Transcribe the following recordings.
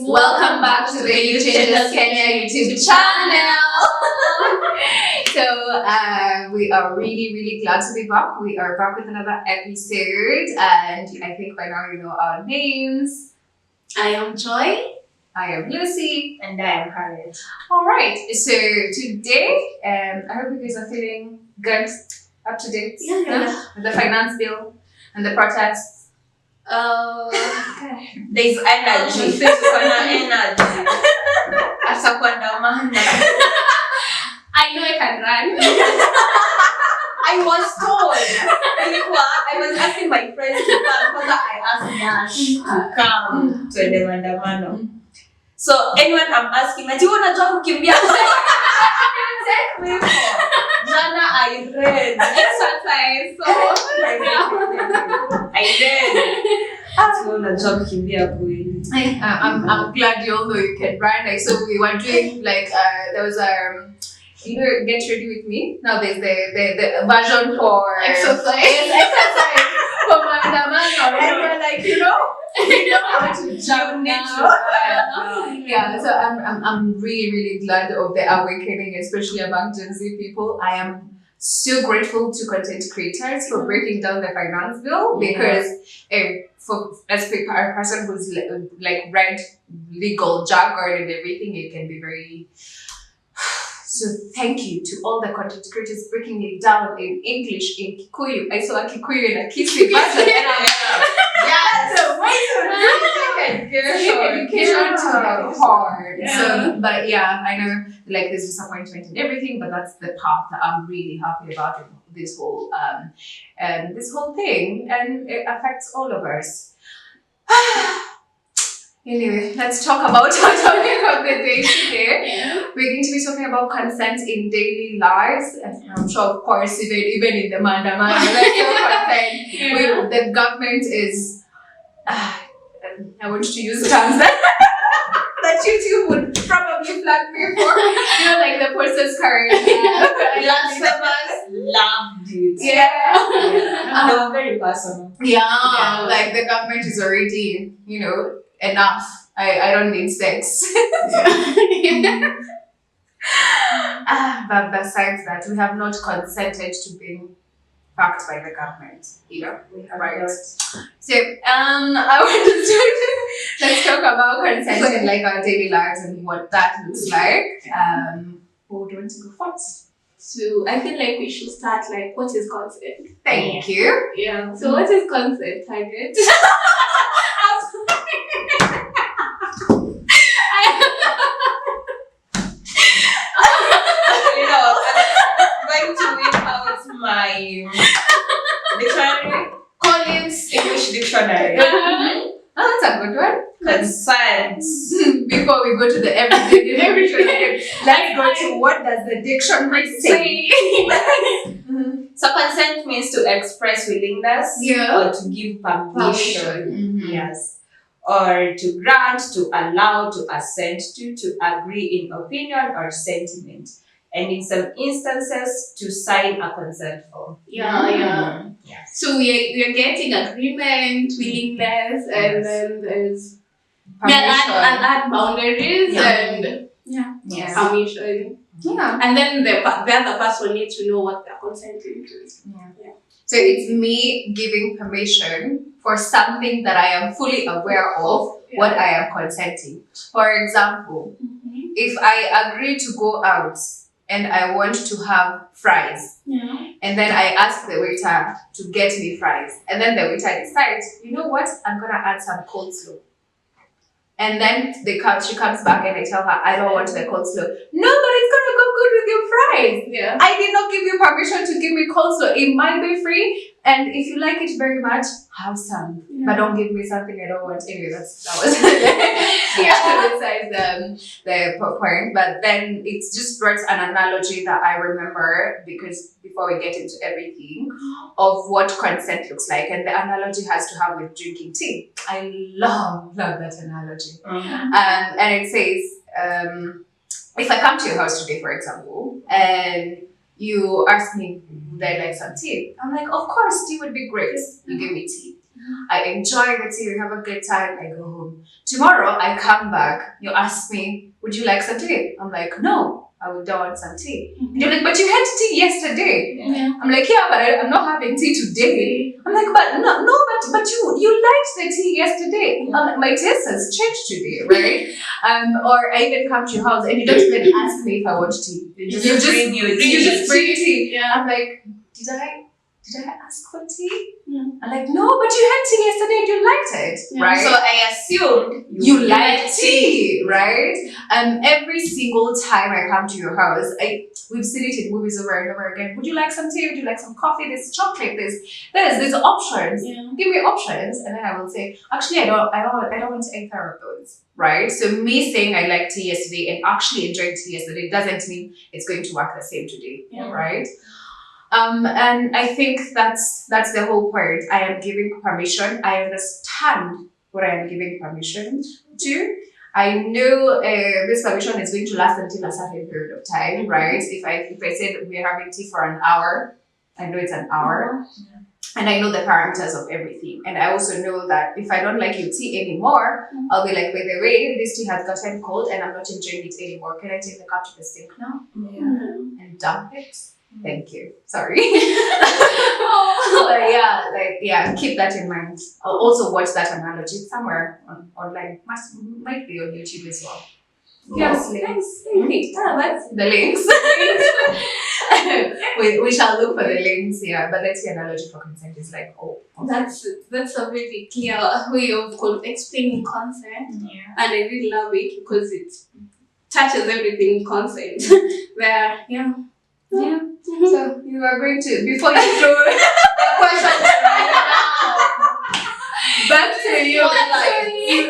Welcome back to the CSA Kenya YouTube channel. So we are really glad to be back. We are back with another episode, and I think by now you know our names. I am Joy. I am Lucy. And I am Harriet. All right. So today, I hope you guys are feeling good, up to date. Yeah. With the finance bill and the protests. There's energy. There's energy. Asa kuandamana. I know I can run. I was told. I was asking my friends to come because I asked Nash to come to the mandamano. So anyone I'm asking, do you want to join kukimbia? Take me for Jana, I read exercise. So I read. Do you want to join kukimbia kweli? I'm glad you all know you can run. Like, so we were doing there was you know, get ready with me. Now there's the version for exercise for mandamano, and we're like, you know how to jump now. Yeah, so I'm really glad of the awakening, especially among Gen Z people. I am so grateful to content creators for breaking down the finance bill, because for as a person who's like read legal jargon and everything, it can be very. So thank you to all the content creators breaking it down in English, in Kikuyu. I saw a Kikuyu in a Kisii version, and I'm like, yeah, so way to take education to the heart. Yeah. So, but yeah, I know like there's disappointment and everything, but that's the part that I'm really happy about this whole thing, and it affects all of us. Anyway, let's talk about our topic of the day today. We're going to be talking about consent in daily lives, and I'm sure, of course, even in the mandamano, consent, the government is. I want to use terms that YouTube would probably flag me for. You know, like the person's current. Blasphemous loved it. Yeah. They were very personal. Yeah, like the government is already, enough. I don't need sex. But besides that, we have not consented to being fucked by the government. We have right. Not. So I want to let's talk about consent in like our daily lives and what that looks like. Who would want to go first? So I feel like we should start like, what is consent? Thank you. Yeah. So what is consent, Harriet? I'm going to whip out my dictionary. Collins English Dictionary. Oh, that's a good one. Consent. Before we go to the everything, let's go to what does the dictionary say. So consent means to express willingness, or to give permission. Mm-hmm. Yes. Or to grant, to allow, to assent to agree in opinion or sentiment. And in some instances, to sign a consent form. Yeah. So we are getting agreement, willingness, and then there's add boundaries and permission. Yeah. And then the other person needs to know what they're consenting to. Yeah. So it's me giving permission for something that I am fully aware of what I am consenting. For example, if I agree to go out and I want to have fries, and then I ask the waiter to get me fries, and then the waiter decides, you know what, I'm gonna add some coleslaw. And then she comes back and I tell her, I don't want the coleslaw. No, but it's gonna go good with your fries. Yeah. I did not give you permission to give me coleslaw. It might be free, and if you like it very much, have some. But don't give me something I don't want. Anyway, that was besides the point. But then it's just brought an analogy that I remember, because before we get into everything of what consent looks like, and the analogy has to have with drinking tea. I love that analogy. And it says, if I come to your house today, for example, and you ask me, would I like some tea? I'm like, of course, tea would be great. You give me tea. I enjoy the tea, we have a good time, I go home. Tomorrow I come back, you ask me, would you like some tea? I'm like, no, I don't want some tea. And you're like, but you had tea yesterday. Yeah. I'm like, yeah, but I'm not having tea today. I'm like, but but you liked the tea yesterday. I'm like, my taste has changed today, right? Or I even come to your house and you don't even ask me if I want tea. You just bring tea. Yeah. I'm like, did I ask for tea? Yeah. I'm like, no, but you had tea yesterday and you liked it, Yeah. right? So I assumed you like tea, right? Every single time I come to your house, we've seen it in movies over and over again. Would you like some tea? Would you like some coffee? There's chocolate. There's options. Yeah. Give me options, and then I will say, actually, I don't want either of those, right? So me saying I liked tea yesterday and actually enjoying tea yesterday doesn't mean it's going to work the same today, right? And I think that's the whole point. I am giving permission. I understand what I am giving permission to. I know this permission is going to last until a certain period of time, right? If I say that we're having tea for an hour, I know it's an hour. And I know the parameters of everything. And I also know that if I don't like your tea anymore, I'll be like, by the way, this tea has gotten cold and I'm not enjoying it anymore. Can I take the cup to the sink now? And dump it? Thank you. Sorry. But keep that in mind. I'll also watch that analogy somewhere online. Might be on YouTube as well. Yes, links. The links. we shall look for the links, but that's the analogy for consent is like, That's a very clear way of explaining consent. Yeah. And I really love it because it touches everything in consent. Where, So you are going to, before you throw the question right now, back to you.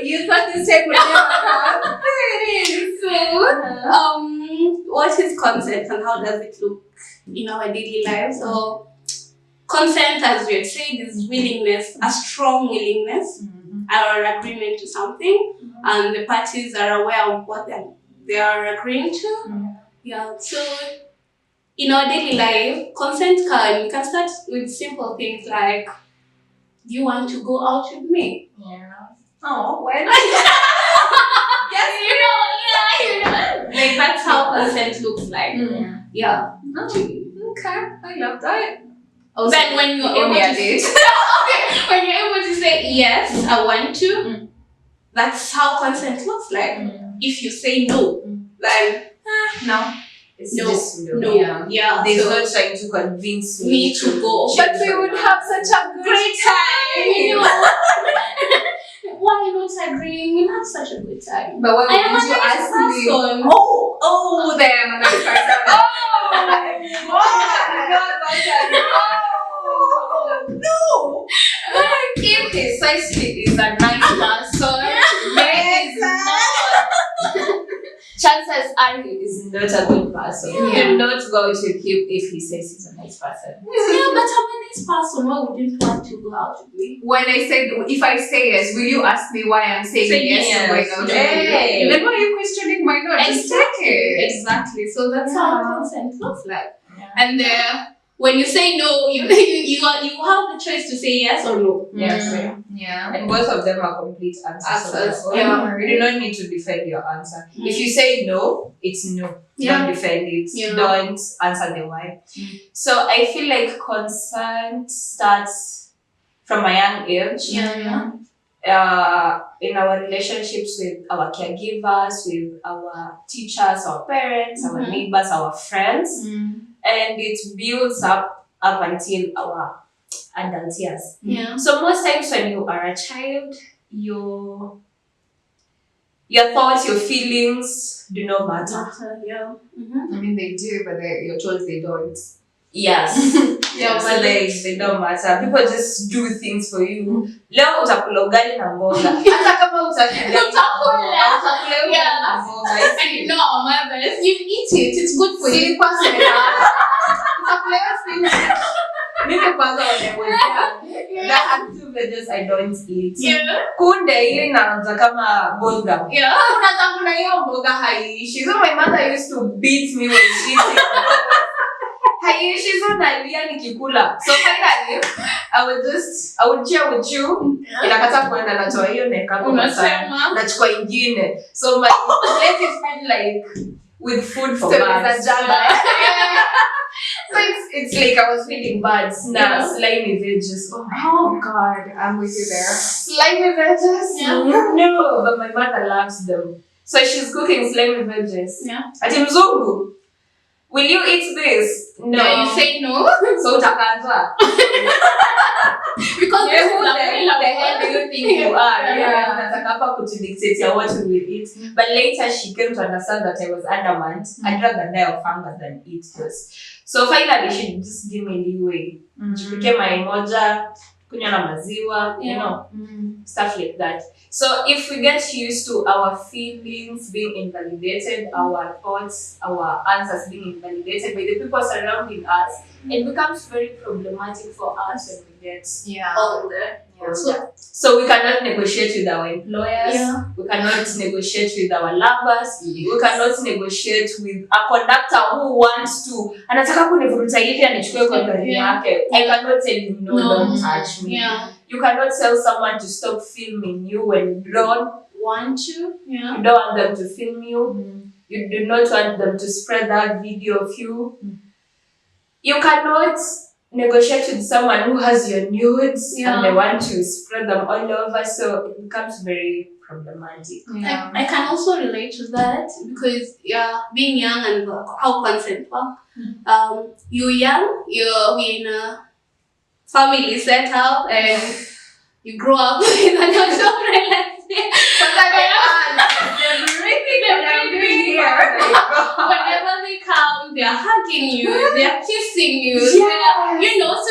You thought this tape would never come. Here it is. So, what is consent and how does it look in our daily lives? So, consent, as we had said, is willingness, a strong willingness or agreement to something, and the parties are aware of what they are agreeing to. So in our daily life, consent we can start with simple things like, do you want to go out with me? Oh, when? Like that's how consent looks like. Okay, I love that. Also, then when you're able to when you're able to say yes, I want to, that's how consent looks like. If you say no, then no. It's no, just no. There's no trying to convince me to go. But we would have such a great time. Why not agreeing? We'll have such a good time. But why I would you ask me? Oh, there I'm a nice person. No! If precisely is a nice person, is not. Chances are he is not a good person. Do not go out with him if he says he's a nice person. But I'm a nice person. Why wouldn't want to go out with me? If I say yes, will you ask me why I'm saying yes to going out with you? Then why are you questioning my no? Just take it. Exactly. So that's how consent looks like. And when you say no, you have the choice to say yes or no. And both of them are complete answers. You do not need to defend your answer. If you say no, it's no. Don't defend it. Don't answer the why. So I feel like consent starts from a young age. In our relationships with our caregivers, with our teachers, our parents, our neighbors, our friends. And it builds up until our adult years. So most times when you are a child, your thoughts, your feelings do not matter. I mean, they do, but your choice they don't. Yes. So they don't matter. People just do things for you. Leo utakula ugali na mboga. Hata kama utakula ugali na mboga. And you know our mothers, you eat it. It's good for you. Mimi kwanza wamewekea that activities I don't eat. Kunde ile inaanza kama mboga. Unataka hiyo mboga haiishi. So my mother used to beat me when she Haishi nalia nikikula. So finally, I would share with you. Inakata kuenda natoa hiyo neka Unasema. nachukua ingine. So my plate is filled like with food for birds. So it's like I was feeding birds. Now slimy veggies. Oh God, I'm with you there. Slimy veggies? Yeah. No, but my mother loves them. So she's cooking slimy veggies. Yeah. Ati mzungu, will you eat this? No. Yeah, you say no. So utakanza. Because Yeah, this who is the hell do you think you are? Yeah. Nataka hapa kutudictate what we will eat. But later she came to understand that I was adamant. I'd rather die of hunger than eat this. So finally she just give me leeway. Jipike mayai moja, kunywa na maziwa, you know, stuff like that. So if we get used to our feelings being invalidated, our thoughts, our answers being invalidated by the people surrounding us, it becomes very problematic for us when we get older. So we cannot negotiate with our employers. Yeah. We cannot negotiate with our lovers. We cannot negotiate with a conductor who wants to. Anataka kunivuruta hivi anichukue kwa gari yake. I cannot tell him no, don't touch me. Yeah. You cannot tell someone to stop filming you when you don't want to. Yeah. You don't want them to film you. You do not want them to spread that video of you. You cannot negotiate with someone who has your nudes and they want to spread them all over, so it becomes very problematic. Yeah. I can also relate to that because being young and how consent work. You're young, you're in a family setup and you grow up with an adult relationship. Whenever they come, they're hugging you, they're kissing you, so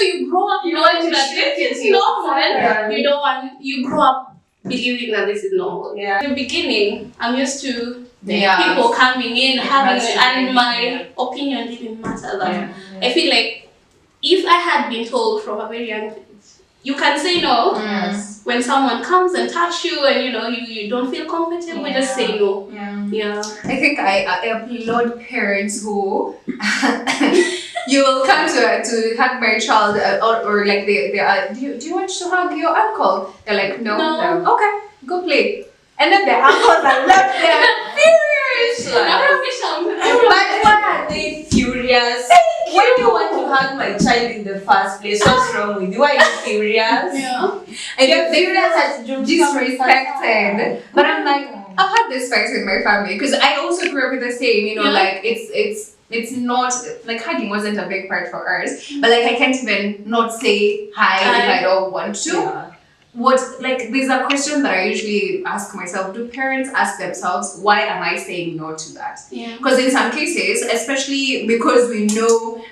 you grow up knowing that this is normal. You grow up believing that this is normal. Yeah. In the beginning, I'm used to people coming in, and my opinion didn't matter that. I feel like if I had been told from a very young age, you can say no. When someone comes and touch you and you don't feel comfortable, just say no. Yeah. I think I applaud parents who you will come to hug my child or like they are, do you want to hug your uncle? They're like, no. Okay, go play. And then the uncles are left there furious. But why are they furious? Why do you want to hug my child in the first place? What's wrong with you? Why are you furious? And you're furious as disrespected. But I'm like, I've had this fight with my family because I also grew up with the same, like it's not like hugging wasn't a big part for us, but like I can't even not say hi if I don't want to. There's a question that I usually ask myself: do parents ask themselves, why am I saying no to that? Because in some cases, especially because we know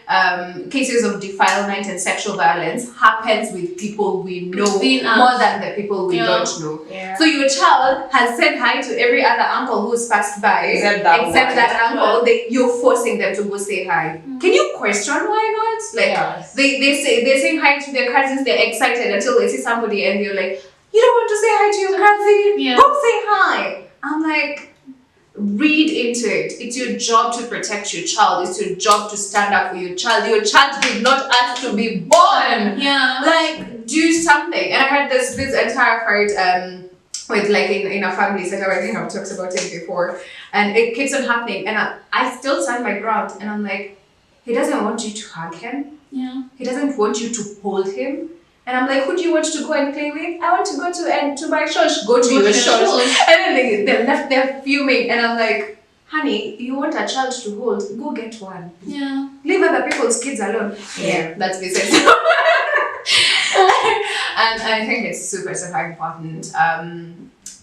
cases of defilement and sexual violence happens with people we know more than the people we don't know. So your child has said hi to every other uncle who's passed by, except that uncle. You're forcing them to go say hi. Can you question why not? They're saying hi to their cousins. They're excited until they see somebody and they're like, you don't want to say hi to your cousin? Go say hi. I'm like, read into it. It's your job to protect your child. It's your job to stand up for your child. Your child did not ask to be born. Like, do something. And I had this entire fight with like in a family setup. I think I've talked about it before. And it keeps on happening. And I still stand my ground. And I'm like, he doesn't want you to hug him. He doesn't want you to hold him. And I'm like, who do you want to go and play with? I want to go to my church. Go to your church. And then they're left there fuming. And I'm like, honey, you want a child to hold? Go get one. Leave other people's kids alone. That's business. And I think it's super, super important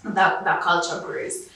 that culture grows.